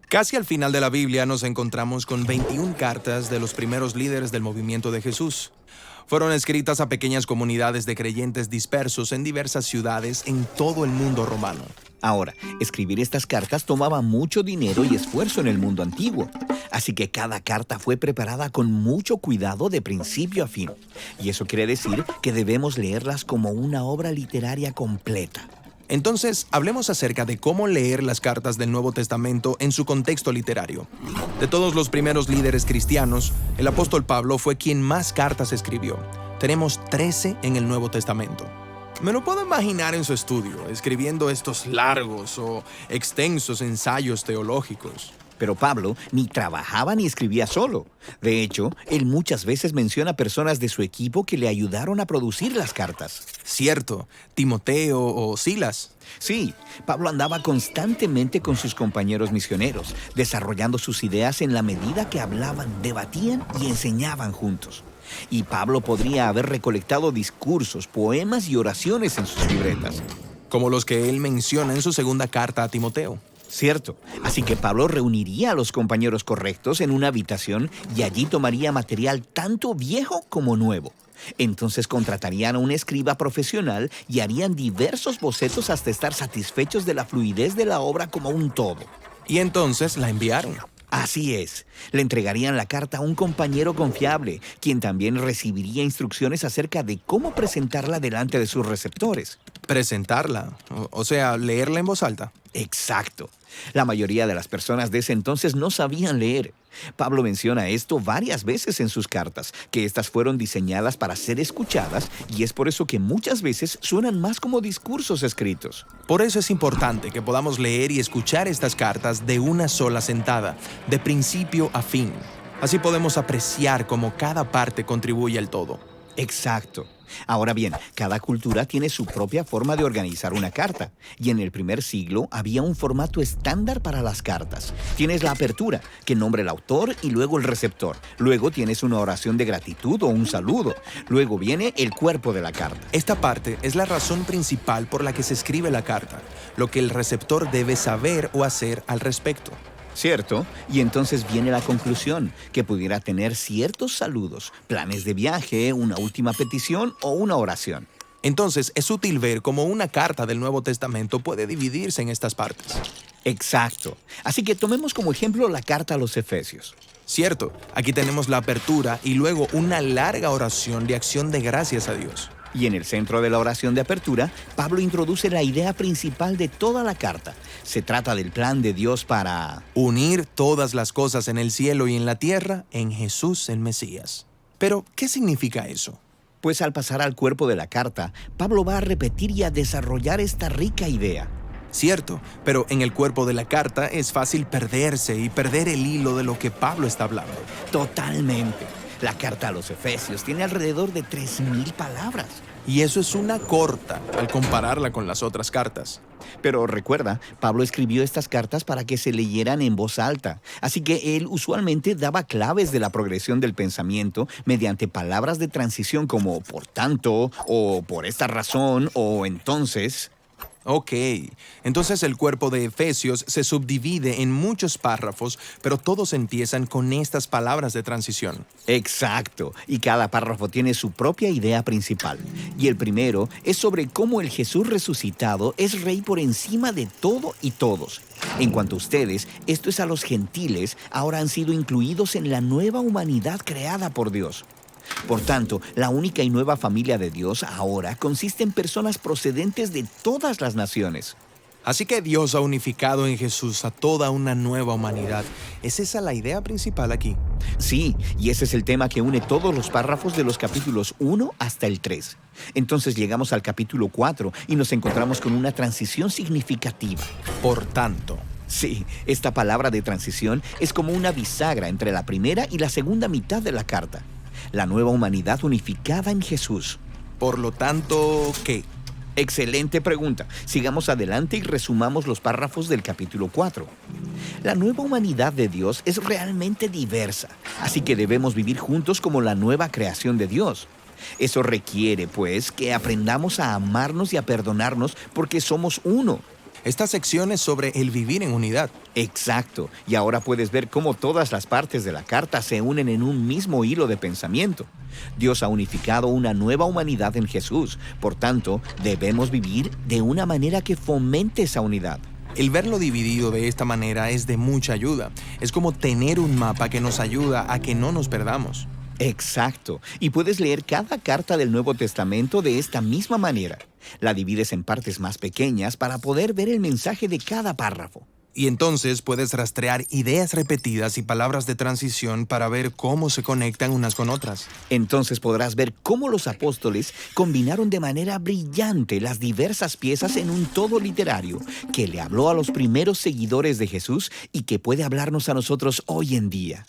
Casi al final de la Biblia nos encontramos con 21 cartas de los primeros líderes del movimiento de Jesús. Fueron escritas a pequeñas comunidades de creyentes dispersos en diversas ciudades en todo el mundo romano. Ahora, escribir estas cartas tomaba mucho dinero y esfuerzo en el mundo antiguo. Así que cada carta fue preparada con mucho cuidado de principio a fin. Y eso quiere decir que debemos leerlas como una obra literaria completa. Entonces, hablemos acerca de cómo leer las cartas del Nuevo Testamento en su contexto literario. De todos los primeros líderes cristianos, el apóstol Pablo fue quien más cartas escribió. Tenemos 13 en el Nuevo Testamento. Me lo puedo imaginar en su estudio, escribiendo estos largos o extensos ensayos teológicos. Pero Pablo ni trabajaba ni escribía solo. De hecho, él muchas veces menciona personas de su equipo que le ayudaron a producir las cartas. Cierto, Timoteo o Silas. Sí, Pablo andaba constantemente con sus compañeros misioneros, desarrollando sus ideas en la medida que hablaban, debatían y enseñaban juntos. Y Pablo podría haber recolectado discursos, poemas y oraciones en sus libretas. Como los que él menciona en su segunda carta a Timoteo. Cierto. Así que Pablo reuniría a los compañeros correctos en una habitación y allí tomaría material tanto viejo como nuevo. Entonces contratarían a un escriba profesional y harían diversos bocetos hasta estar satisfechos de la fluidez de la obra como un todo. Y entonces la enviaron. Así es. Le entregarían la carta a un compañero confiable, quien también recibiría instrucciones acerca de cómo presentarla delante de sus receptores. Presentarla, o sea, leerla en voz alta. Exacto. La mayoría de las personas de ese entonces no sabían leer. Pablo menciona esto varias veces en sus cartas, que estas fueron diseñadas para ser escuchadas y es por eso que muchas veces suenan más como discursos escritos. Por eso es importante que podamos leer y escuchar estas cartas de una sola sentada, de principio a fin. Así podemos apreciar cómo cada parte contribuye al todo. Exacto. Ahora bien, cada cultura tiene su propia forma de organizar una carta, y en el primer siglo había un formato estándar para las cartas. Tienes la apertura, que nombra el autor y luego el receptor. Luego tienes una oración de gratitud o un saludo. Luego viene el cuerpo de la carta. Esta parte es la razón principal por la que se escribe la carta, lo que el receptor debe saber o hacer al respecto. ¿Cierto? Y entonces viene la conclusión, que pudiera tener ciertos saludos, planes de viaje, una última petición o una oración. Entonces, es útil ver cómo una carta del Nuevo Testamento puede dividirse en estas partes. Exacto. Así que tomemos como ejemplo la carta a los Efesios. Cierto, aquí tenemos la apertura y luego una larga oración de acción de gracias a Dios. Y en el centro de la oración de apertura, Pablo introduce la idea principal de toda la carta. Se trata del plan de Dios para unir todas las cosas en el cielo y en la tierra en Jesús el Mesías. Pero, ¿qué significa eso? Pues al pasar al cuerpo de la carta, Pablo va a repetir y a desarrollar esta rica idea. Cierto, pero en el cuerpo de la carta es fácil perderse y perder el hilo de lo que Pablo está hablando. Totalmente. La carta a los Efesios tiene alrededor de 3,000 palabras. Y eso es una corta al compararla con las otras cartas. Pero recuerda, Pablo escribió estas cartas para que se leyeran en voz alta, así que él usualmente daba claves de la progresión del pensamiento mediante palabras de transición como por tanto, o por esta razón, o entonces. Ok, entonces el cuerpo de Efesios se subdivide en muchos párrafos, pero todos empiezan con estas palabras de transición. Exacto, y cada párrafo tiene su propia idea principal. Y el primero es sobre cómo el Jesús resucitado es rey por encima de todo y todos. En cuanto a ustedes, esto es a los gentiles, ahora han sido incluidos en la nueva humanidad creada por Dios. Por tanto, la única y nueva familia de Dios ahora consiste en personas procedentes de todas las naciones. Así que Dios ha unificado en Jesús a toda una nueva humanidad. ¿Es esa la idea principal aquí? Sí, y ese es el tema que une todos los párrafos de los capítulos 1 hasta el 3. Entonces llegamos al capítulo 4 y nos encontramos con una transición significativa. Por tanto. Sí, esta palabra de transición es como una bisagra entre la primera y la segunda mitad de la carta. La nueva humanidad unificada en Jesús. Por lo tanto, ¿qué? Excelente pregunta. Sigamos adelante y resumamos los párrafos del capítulo 4. La nueva humanidad de Dios es realmente diversa, así que debemos vivir juntos como la nueva creación de Dios. Eso requiere, pues, que aprendamos a amarnos y a perdonarnos porque somos uno. Esta sección es sobre el vivir en unidad. Exacto. Y ahora puedes ver cómo todas las partes de la carta se unen en un mismo hilo de pensamiento. Dios ha unificado una nueva humanidad en Jesús. Por tanto, debemos vivir de una manera que fomente esa unidad. El verlo dividido de esta manera es de mucha ayuda. Es como tener un mapa que nos ayuda a que no nos perdamos. Exacto. Y puedes leer cada carta del Nuevo Testamento de esta misma manera. La divides en partes más pequeñas para poder ver el mensaje de cada párrafo. Y entonces puedes rastrear ideas repetidas y palabras de transición para ver cómo se conectan unas con otras. Entonces podrás ver cómo los apóstoles combinaron de manera brillante las diversas piezas en un todo literario que le habló a los primeros seguidores de Jesús y que puede hablarnos a nosotros hoy en día.